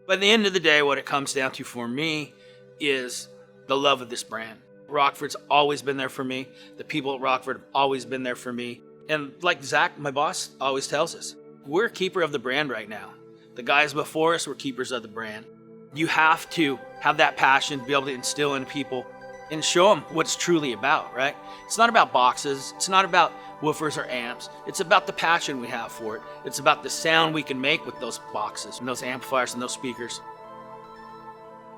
But at the end of the day, what it comes down to for me is the love of this brand. Rockford's always been there for me. The people at Rockford have always been there for me. And like Zach, my boss, always tells us, we're a keeper of the brand right now. The guys before us were keepers of the brand. You have to have that passion, be able to instill in people and show them what it's truly about, right? It's not about boxes. It's not about woofers or amps. It's about the passion we have for it. It's about the sound we can make with those boxes and those amplifiers and those speakers.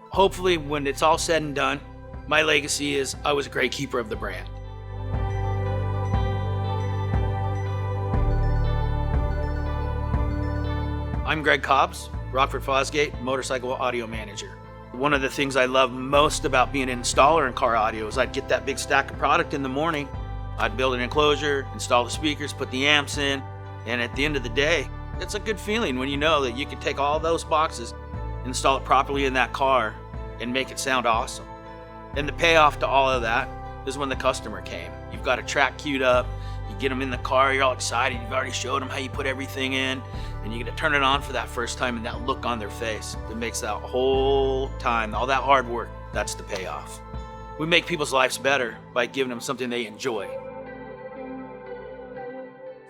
Hopefully, when it's all said and done, my legacy is I was a great keeper of the brand. I'm Greg Cobbs, Rockford Fosgate, motorcycle audio manager. One of the things I love most about being an installer in car audio is I'd get that big stack of product in the morning. I'd build an enclosure, install the speakers, put the amps in, and at the end of the day, it's a good feeling when you know that you can take all those boxes, install it properly in that car, and make it sound awesome. And the payoff to all of that is when the customer came. You've got a track queued up, you get them in the car, you're all excited, you've already showed them how you put everything in, and you get to turn it on for that first time and that look on their face. It makes that whole time, all that hard work, that's the payoff. We make people's lives better by giving them something they enjoy.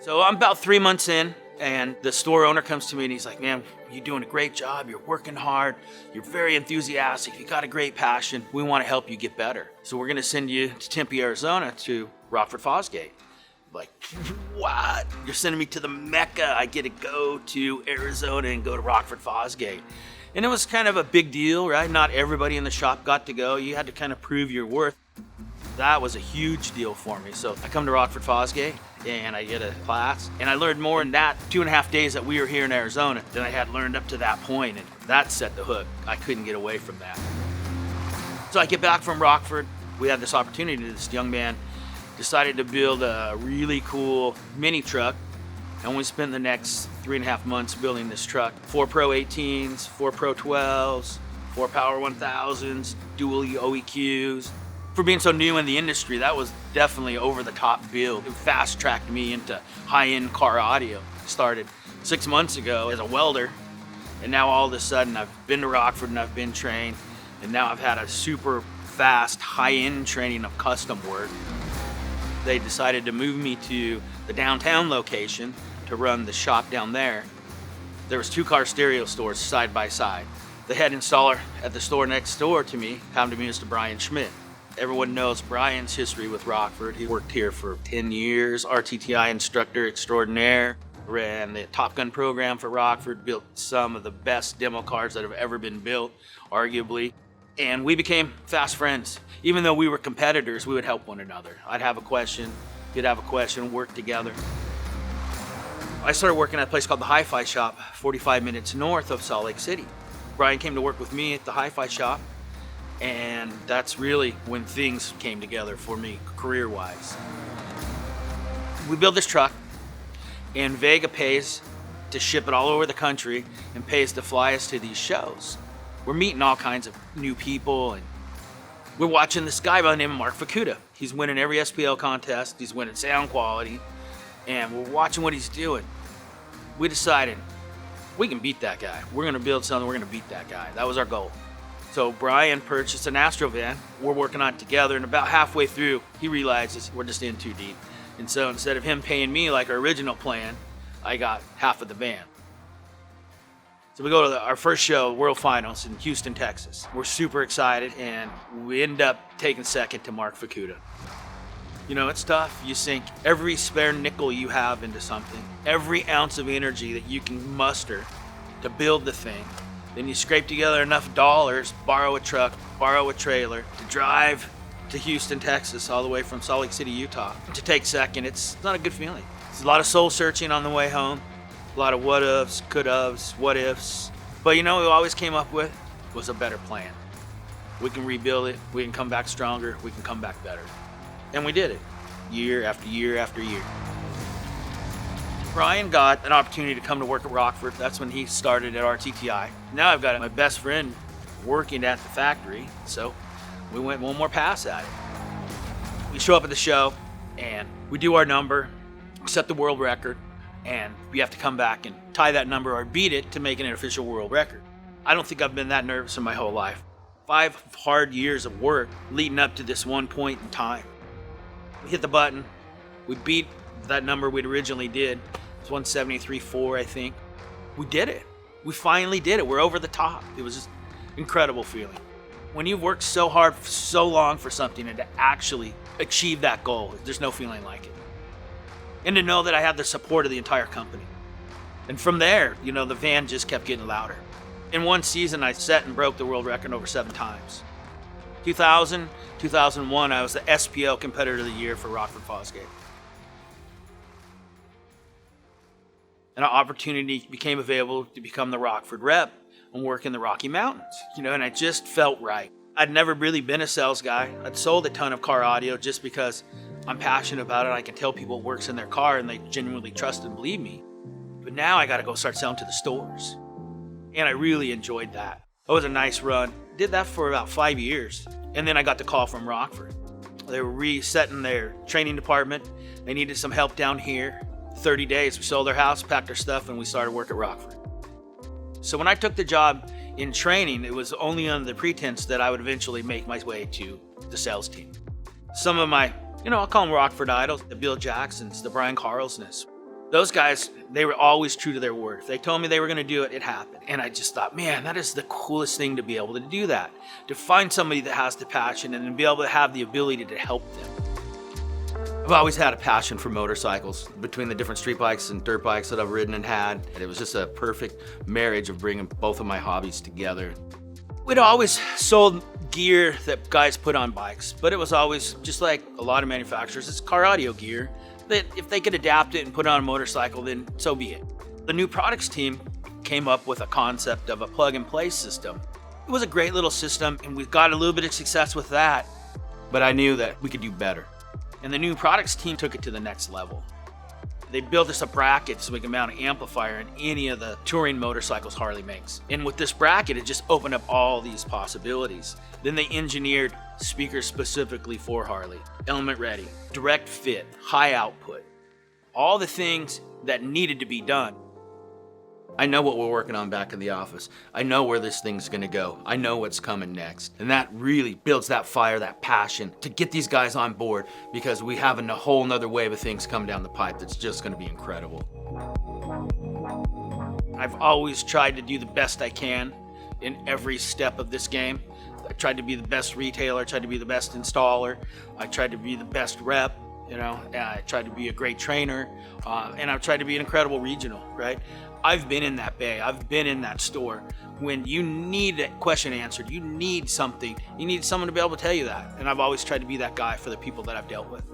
So I'm about 3 months in, and the store owner comes to me and he's like, man, you're doing a great job, you're working hard, you're very enthusiastic, you got a great passion, we want to help you get better. So we're gonna send you to Tempe, Arizona to Rockford Fosgate. Like, what? You're sending me to the Mecca. I get to go to Arizona and go to Rockford Fosgate. And it was kind of a big deal, right? Not everybody in the shop got to go. You had to kind of prove your worth. That was a huge deal for me. So I come to Rockford Fosgate and I get a class, and I learned more in that 2.5 days that we were here in Arizona than I had learned up to that point, and that set the hook. I couldn't get away from that. So I get back from Rockford. We had this opportunity. This young man decided to build a really cool mini truck, and we spent the next 3.5 months building this truck. 4 Pro 18s, 4 Pro 12s, 4 Power 1000s, dual OEQs. For being so new in the industry, that was definitely over the top build. It fast tracked me into high-end car audio. Started 6 months ago as a welder, and now all of a sudden I've been to Rockford and I've been trained, and now I've had a super fast high-end training of custom work. They decided to move me to the downtown location to run the shop down there. There was 2 car stereo stores side by side. The head installer at the store next door to me happened to be Mr. Brian Schmidt. Everyone knows Brian's history with Rockford. He worked here for 10 years, RTTI instructor extraordinaire, ran the Top Gun program for Rockford, built some of the best demo cars that have ever been built, arguably. And we became fast friends. Even though we were competitors, we would help one another. I'd have a question, he'd have a question, work together. I started working at a place called the Hi-Fi Shop, 45 minutes north of Salt Lake City. Brian came to work with me at the Hi-Fi Shop, and that's really when things came together for me, career-wise. We built this truck, and Vega pays to ship it all over the country and pays to fly us to these shows. We're meeting all kinds of new people, and we're watching this guy by the name of Mark Fukuda. He's winning every SPL contest, he's winning sound quality, and we're watching what he's doing. We decided, we can beat that guy. We're gonna build something, we're gonna beat that guy. That was our goal. So Brian purchased an Astro van, we're working on it together, and about halfway through, he realizes we're just in too deep. And so instead of him paying me like our original plan, I got half of the van. So we go to our first show, World Finals in Houston, Texas. We're super excited, and we end up taking second to Mark Fukuda. You know, it's tough. You sink every spare nickel you have into something, every ounce of energy that you can muster to build the thing. Then you scrape together enough dollars, borrow a truck, borrow a trailer, to drive to Houston, Texas, all the way from Salt Lake City, Utah, to take second. It's not a good feeling. It's a lot of soul searching on the way home. A lot of what ifs, could haves, what ifs. But you know what we always came up with was a better plan. We can rebuild it, we can come back stronger, we can come back better. And we did it, year after year after year. Brian got an opportunity to come to work at Rockford. That's when he started at RTTI. Now I've got my best friend working at the factory, so we went one more pass at it. We show up at the show, and we do our number, set the world record, and we have to come back and tie that number or beat it to make it an official world record. I don't think I've been that nervous in my whole life. 5 hard years of work leading up to this one point in time. We hit the button. We beat that number we'd originally did. It was 173.4, I think. We did it. We finally did it. We're over the top. It was just an incredible feeling. When you've worked so hard for so long for something and to actually achieve that goal, there's no feeling like it. And to know that I had the support of the entire company. And from there, the van just kept getting louder. In one season, I set and broke the world record over 7 times. 2000, 2001, I was the SPO Competitor of the Year for Rockford Fosgate. An opportunity became available to become the Rockford Rev and work in the Rocky Mountains, and it just felt right. I'd never really been a sales guy. I'd sold a ton of car audio just because I'm passionate about it. I can tell people it works in their car and they genuinely trust and believe me. But now I got to go start selling to the stores. And I really enjoyed that. It was a nice run. Did that for about 5 years. And then I got the call from Rockford. They were resetting their training department. They needed some help down here. 30 days, we sold our house, packed our stuff, and we started work at Rockford. So when I took the job in training, it was only under the pretense that I would eventually make my way to the sales team. Some of my, I'll call them Rockford Idols, the Bill Jacksons, the Brian Carlsons. Those guys, they were always true to their word. If they told me they were going to do it, it happened. And I just thought, man, that is the coolest thing to be able to do that. To find somebody that has the passion and then be able to have the ability to help them. I've always had a passion for motorcycles. Between the different street bikes and dirt bikes that I've ridden and had, it was just a perfect marriage of bringing both of my hobbies together. We'd always sold gear that guys put on bikes, but it was always, just like a lot of manufacturers, it's car audio gear that if they could adapt it and put it on a motorcycle, then so be it. The new products team came up with a concept of a plug-and-play system. It was a great little system, and we got a little bit of success with that, but I knew that we could do better. And the new products team took it to the next level. They built us a bracket so we can mount an amplifier in any of the touring motorcycles Harley makes. And with this bracket, it just opened up all these possibilities. Then they engineered speakers specifically for Harley, element ready, direct fit, high output, all the things that needed to be done. I know what we're working on back in the office. I know where this thing's gonna go. I know what's coming next. And that really builds that fire, that passion to get these guys on board, because we have a whole nother wave of things coming down the pipe that's just gonna be incredible. I've always tried to do the best I can in every step of this game. I tried to be the best retailer, I tried to be the best installer, I tried to be the best rep, I tried to be a great trainer, and I've tried to be an incredible regional, right? I've been in that bay, I've been in that store. When you need a question answered, you need something, you need someone to be able to tell you that. And I've always tried to be that guy for the people that I've dealt with.